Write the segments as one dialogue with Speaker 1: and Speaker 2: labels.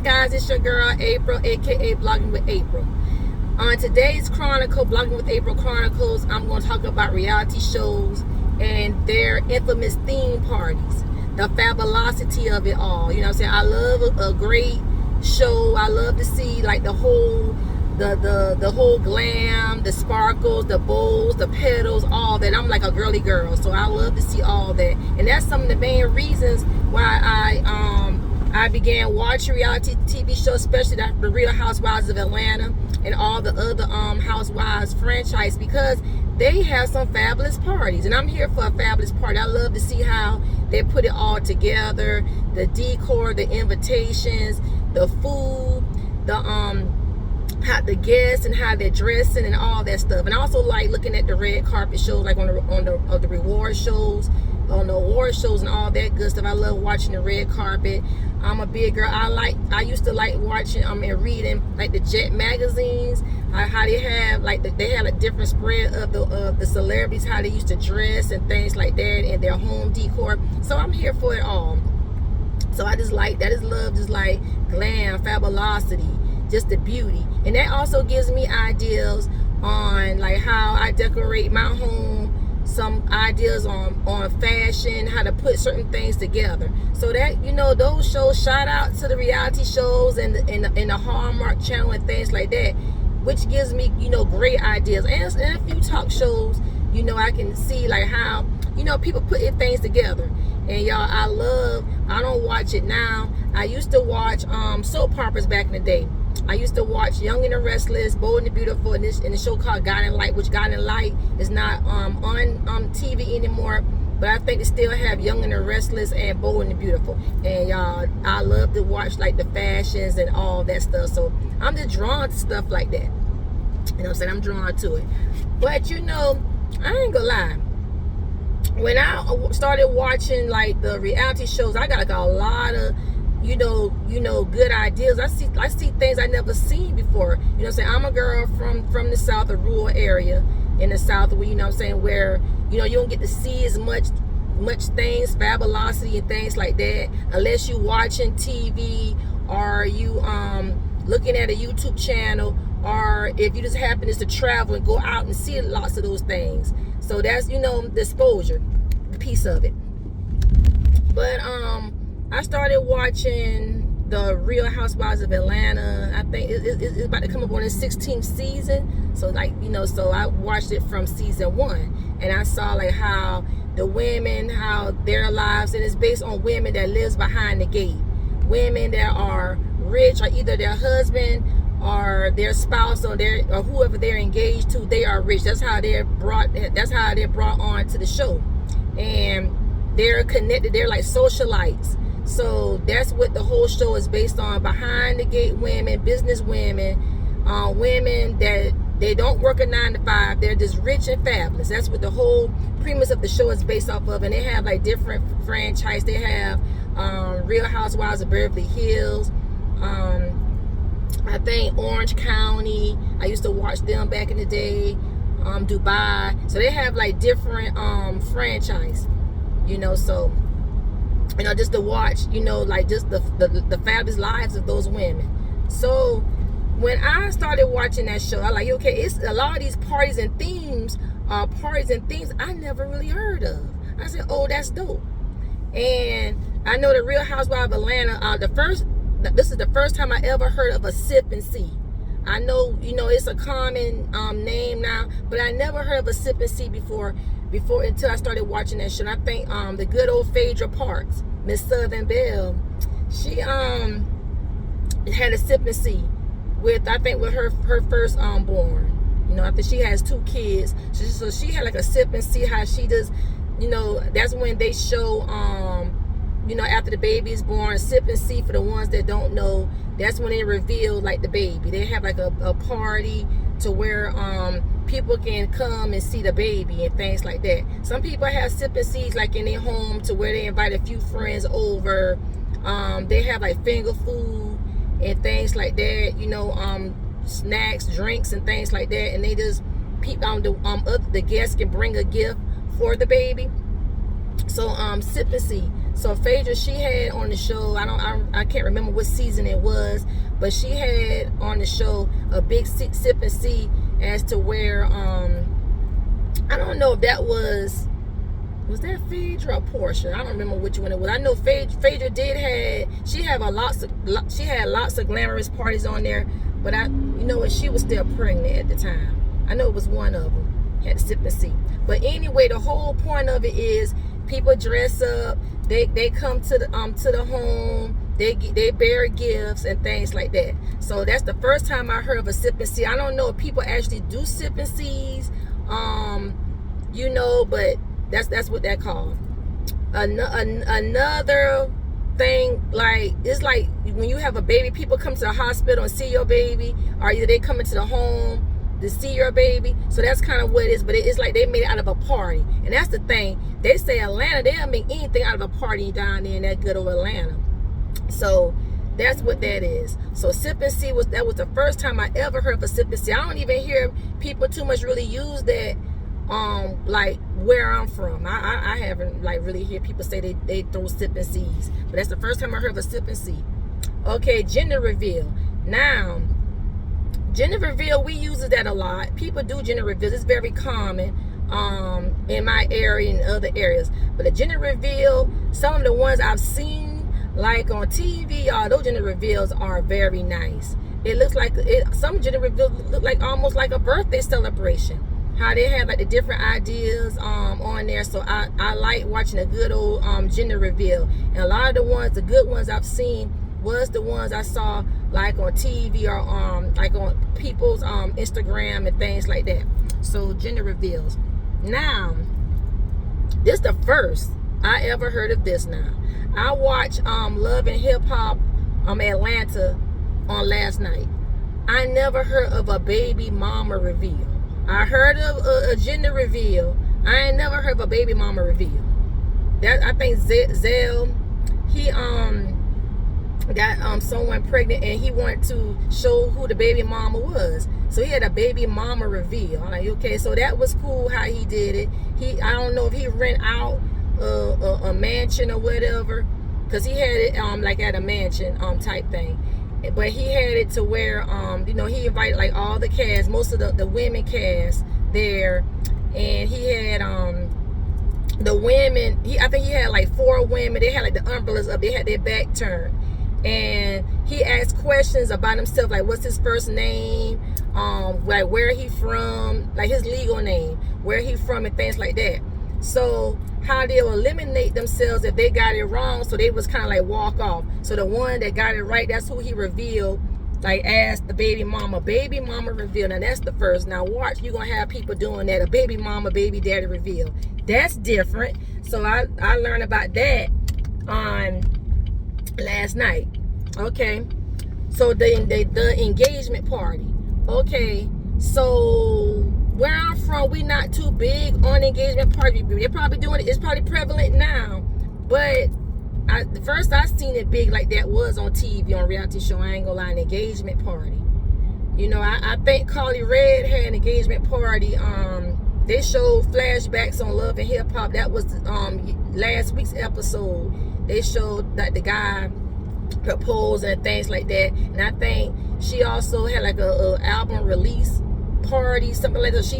Speaker 1: guys, it's your girl April, aka Blogging with April. On today's Blogging with April Chronicles, I'm going to talk about reality shows and their infamous theme parties, the fabulosity of it all. You know what I'm saying? I love a great show. I love to see like the whole glam, the sparkles, the bowls, the petals, all that. I'm like a girly girl, so I love to see all that, and that's some of the main reasons why I began watching reality TV shows, especially the Real Housewives of Atlanta and all the other Housewives franchise, because they have some fabulous parties, and I'm here for a fabulous party. I love to see how they put it all together, the decor, the invitations, the food, how the guests and how they're dressing and all that stuff. And I also like looking at the red carpet shows, like on the reward shows, on the award shows and all that good stuff. I love watching the red carpet. I'm a big girl. I used to like watching and reading like the Jet magazines, how they have they had a different spread of the celebrities, how they used to dress and things like that, and their home decor. So I'm here for it all. So I just like that. Is love, just like glam, fabulosity, just the beauty. And that also gives me ideas on like how I decorate my home, some ideas on fashion, how to put certain things together. So that, you know, those shows, shout out to the reality shows and the Hallmark Channel and things like that, which gives me, you know, great ideas. And a few talk shows, you know, I can see like how, you know, people putting things together. And y'all, I don't watch it now. I used to watch soap operas back in the day. I used to watch Young and the Restless, Bold and the Beautiful, and the show called Guiding Light, which Guiding Light is not on TV anymore. But I think they still have Young and the Restless and Bold and the Beautiful. And y'all, I love to watch like the fashions and all that stuff. So I'm just drawn to stuff like that. You know what I'm saying? I'm drawn to it. But you know, I ain't gonna lie. When I started watching like the reality shows, I got like a lot of you know, good ideas. I see things I never seen before. You know what I'm saying? I'm a girl from the South, a rural area in the South, where, you know what I'm saying, where, you know, you don't get to see as much things, fabulosity and things like that, unless you watching TV or you looking at a YouTube channel, or if you just happen to travel and go out and see lots of those things. So that's, you know, the exposure, the piece of it. But I started watching the Real Housewives of Atlanta. I think it's about to come up on its 16th season. So like, you know, so I watched it from season 1, and I saw like how the women, how their lives, and it's based on women that lives behind the gate, women that are rich, or either their husband or their spouse or whoever they're engaged to, they are rich. That's how they're brought on to the show, and they're connected. They're like socialites. So that's what the whole show is based on: behind the gate women, business women, women that they don't work a 9 to 5. They're just rich and fabulous. That's what the whole premise of the show is based off of. And they have like different franchise. They have Real Housewives of Beverly Hills. I think Orange County. I used to watch them back in the day. Dubai. So they have like different franchise. You know, so, you know, just to watch, you know, like just the fabulous lives of those women. So when I started watching that show, I like, okay, it's a lot of these parties and themes I never really heard of. I said, oh, that's dope. And I know the Real Housewives of Atlanta, this is the first time I ever heard of a sip and see. I know, you know, it's a common name now, but I never heard of a sip and see before until I started watching that show. And I think the good old Phaedra Parks, Miss Southern Belle, she had a sip and see with her first born. You know, I think she has 2 kids. So she had like a sip and see how she does. You know, that's when they show you know, after the baby is born, sip and see. For the ones that don't know, that's when they reveal like the baby. They have like a party to where people can come and see the baby and things like that. Some people have sip and sees like in their home, to where they invite a few friends over. They have like finger food and things like that, you know, snacks, drinks and things like that, and they just peep on the guests can bring a gift for the baby. So sip and see. So Phaedra, she had on the show, I can't remember what season it was, but she had on the show a big sip and see as to where I don't know if that was that Phaedra or Portia? I don't remember which one it was. I know Phaedra she had lots of glamorous parties on there, but you know what, she was still pregnant at the time. I know it was one of them. Had to sip and see. But anyway, the whole point of it is people dress up. They come to the home. They bear gifts and things like that. So that's the first time I heard of a sip and see. I don't know if people actually do sip and sees, you know, but that's what that called. Another thing, like, it's like when you have a baby, people come to the hospital and see your baby, or either they come into the home to see your baby. So that's kind of what it is, but it's like they made it out of a party. And that's the thing, they say Atlanta, they don't make anything out of a party down there in that good old Atlanta. So that's what that is. So sip and see was the first time I ever heard of a sip and see. I don't even hear people too much really use that like where I'm from. I haven't like really hear people say they throw sip and sees, but that's the first time I heard of a sip and see. Okay, gender reveal. Now gender reveal, we use that a lot. People do gender reveals. It's very common in my area and other areas. But the gender reveal, some of the ones I've seen like on TV, those gender reveals are very nice. It looks like some gender reveals look like almost like a birthday celebration. How they have like the different ideas on there. So I like watching a good old gender reveal. And a lot of the good ones I've seen was the ones I saw like on TV or like on people's Instagram and things like that. So gender reveals. Now, this the first I ever heard of this. Now, I watched Love and Hip Hop Atlanta on last night. I never heard of a baby mama reveal. I heard of a gender reveal. I ain't never heard of a baby mama reveal. That I think Zell, he got someone pregnant and he wanted to show who the baby mama was. So he had a baby mama reveal. I'm like, okay, so that was cool how he did it. I don't know if he rent out a mansion or whatever, because he had it like at a mansion type thing. But he had it to where you know, he invited like all the cast, most of the women cast there, and he had the women, I think he had like 4 women. They had like the umbrellas up, they had their back turned, and he asked questions about himself, like what's his first name, like where he from, like his legal name, where he from, and things like that. So how they'll eliminate themselves if they got it wrong, so they was kind of like walk off. So the one that got it right, that's who he revealed, like as the baby mama reveal. Now that's the first. Now watch, you're gonna have people doing that, a baby mama baby daddy reveal. That's different. So I learned about that on last night. Okay, so the engagement party. Okay, so where I'm from, we not too big on engagement party. They're probably doing it. It's probably prevalent now, but the first I seen it big like that was on TV, on reality show. I ain't gonna lie, an engagement party. You know, I think Carly Red had an engagement party. They showed flashbacks on Love and Hip Hop. That was last week's episode. They showed that the guy proposed and things like that. And I think she also had like a album release party, something like that. She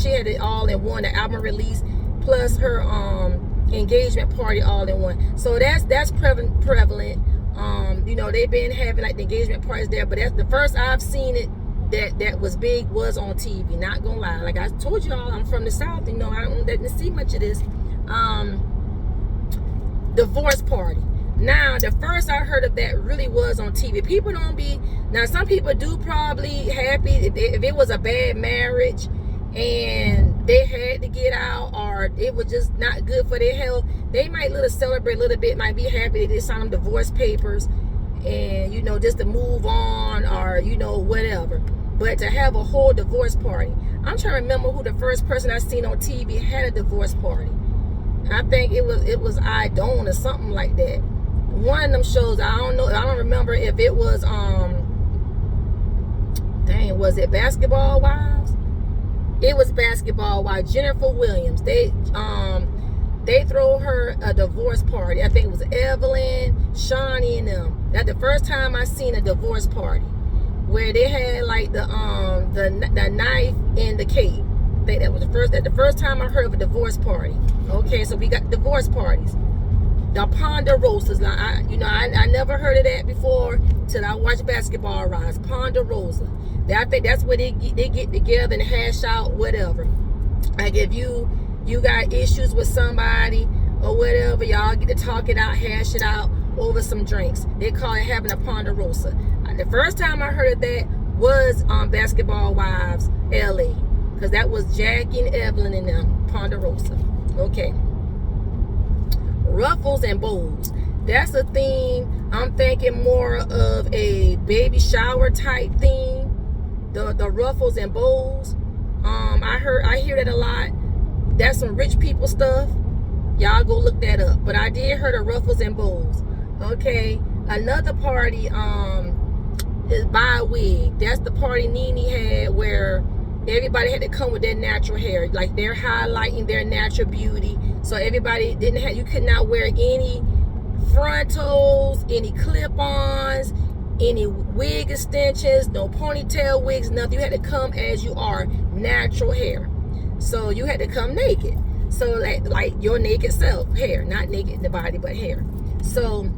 Speaker 1: had it all in one, the album release plus her engagement party all in one. So that's prevalent. You know, they've been having like the engagement parties there, but that's the first I've seen it that was big was on TV. Not gonna lie, like I told you all, I'm from the South. You know, I didn't see much of this. Divorce party. Now, the first I heard of that really was on TV. People don't be, now some people do probably happy if it was a bad marriage and they had to get out, or it was just not good for their health. They might celebrate a little bit, might be happy they signed them divorce papers and, you know, just to move on, or, you know, whatever. But to have a whole divorce party, I'm trying to remember who the first person I seen on TV had a divorce party. I think it was I Don't or something like that. One of them shows, I don't remember if it was was it Basketball Wives? It was Basketball Wives. Jennifer Williams. they throw her a divorce party. I think it was Evelyn, Shawnee, and them. That's the first time I seen a divorce party where they had like the knife and the cake. I think that was the first time I heard of a divorce party. Okay, so we got divorce parties. The Ponderosas. Now, I never heard of that before till I watched Basketball Rise. Ponderosa. I think that's where they get together and hash out whatever. Like if you got issues with somebody or whatever, y'all get to talk it out, hash it out over some drinks. They call it having a Ponderosa. The first time I heard of that was on Basketball Wives LA, because that was Jackie and Evelyn and them. Ponderosa. Okay. Ruffles and bows. That's a theme. I'm thinking more of a baby shower type theme. The ruffles and bows. I hear that a lot. That's some rich people stuff. Y'all go look that up. But I did hear the ruffles and bows. Okay. Another party is buy a wig. That's the party Nene had where everybody had to come with their natural hair. Like they're highlighting their natural beauty. So everybody you could not wear any frontals, any clip-ons, any wig extensions, no ponytail wigs, nothing. You had to come as you are, natural hair. So you had to come naked. So like your naked self, hair, not naked in the body, but hair. So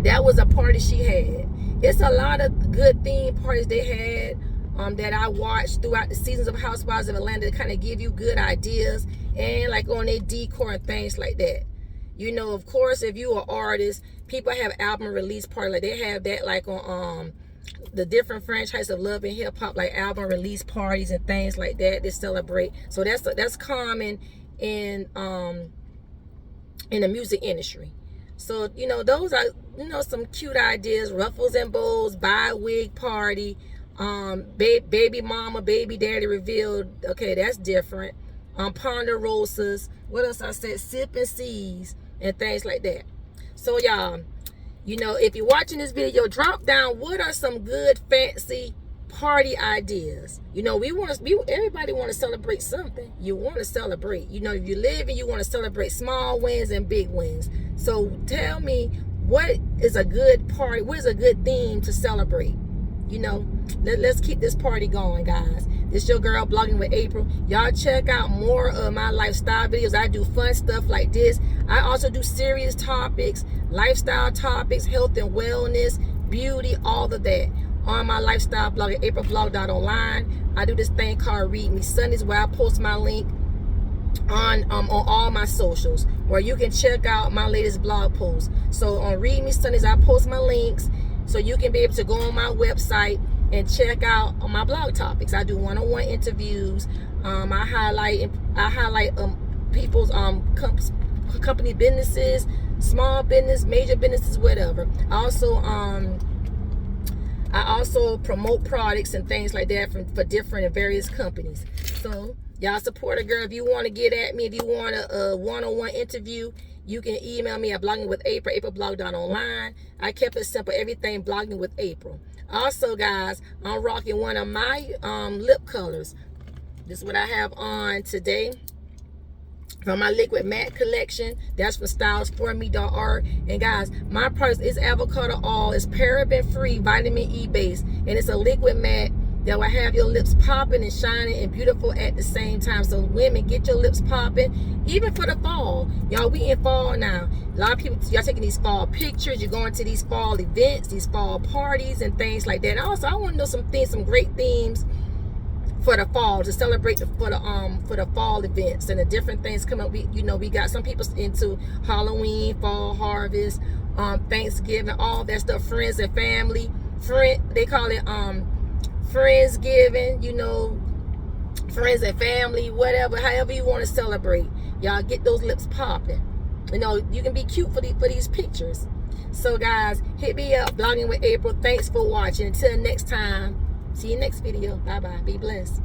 Speaker 1: that was a party she had. It's a lot of good theme parties they had that I watched throughout the seasons of Housewives of Atlanta to kind of give you good ideas and like on their decor and things like that. You know, of course, if you are artist, people have album release party. Like they have that like on the different franchise of Love and Hip Hop, like album release parties and things like that. They celebrate. So that's common in the music industry. So those are some cute ideas. Ruffles and bows, buy a wig party, baby mama, baby daddy revealed. Okay, that's different. Ponderosas. What else I said? Sip and seize and things like that. So y'all, if you're watching this video, drop down what are some good fancy party ideas. Everybody want to celebrate something. You want to celebrate. If you live and you want to celebrate small wins and big wins. So tell me, what is a good party? What is a good theme to celebrate? Let's keep this party going, guys. It's your girl Blogging with April. Y'all check out more of my lifestyle videos. I do fun stuff like this. I also do serious topics, lifestyle topics, health and wellness, beauty, all of that on my lifestyle blog at aprilblog.online. I do this thing called Read Me Sundays, where I post my link on all my socials, where you can check out my latest blog posts. So on Read Me Sundays, I post my links so you can be able to go on my website and check out my blog topics. I do one-on-one interviews. I highlight people's company businesses, small business, major businesses, whatever. I also promote products and things like that for different and various companies. So y'all support a girl. If you want to get at me, if you want a one-on-one interview, you can email me at bloggingwithapril, aprilblog.online. I kept it simple, everything Blogging with April. Also, guys, I'm rocking one of my lip colors. This is what I have on today from my liquid matte collection. That's from stylesforme.art. And guys, my product is avocado oil. It's paraben free, vitamin E based, and it's a liquid matte that will have your lips popping and shining and beautiful at the same time. So women, get your lips popping, even for the fall. Y'all, we in fall now. A lot of people, y'all taking these fall pictures. You're going to these fall events, these fall parties and things like that. Also, I want to know some great themes for the fall to celebrate for the fall events and the different things come up. We got some people into Halloween, fall harvest, Thanksgiving, all that stuff. Friends and family, they call it Friendsgiving, friends and family, whatever, however you want to celebrate. Y'all get those lips popping. You can be cute for these pictures. So guys, hit me up, Blogging with April. Thanks for watching. Until next time, see you next video. Bye bye. Be blessed.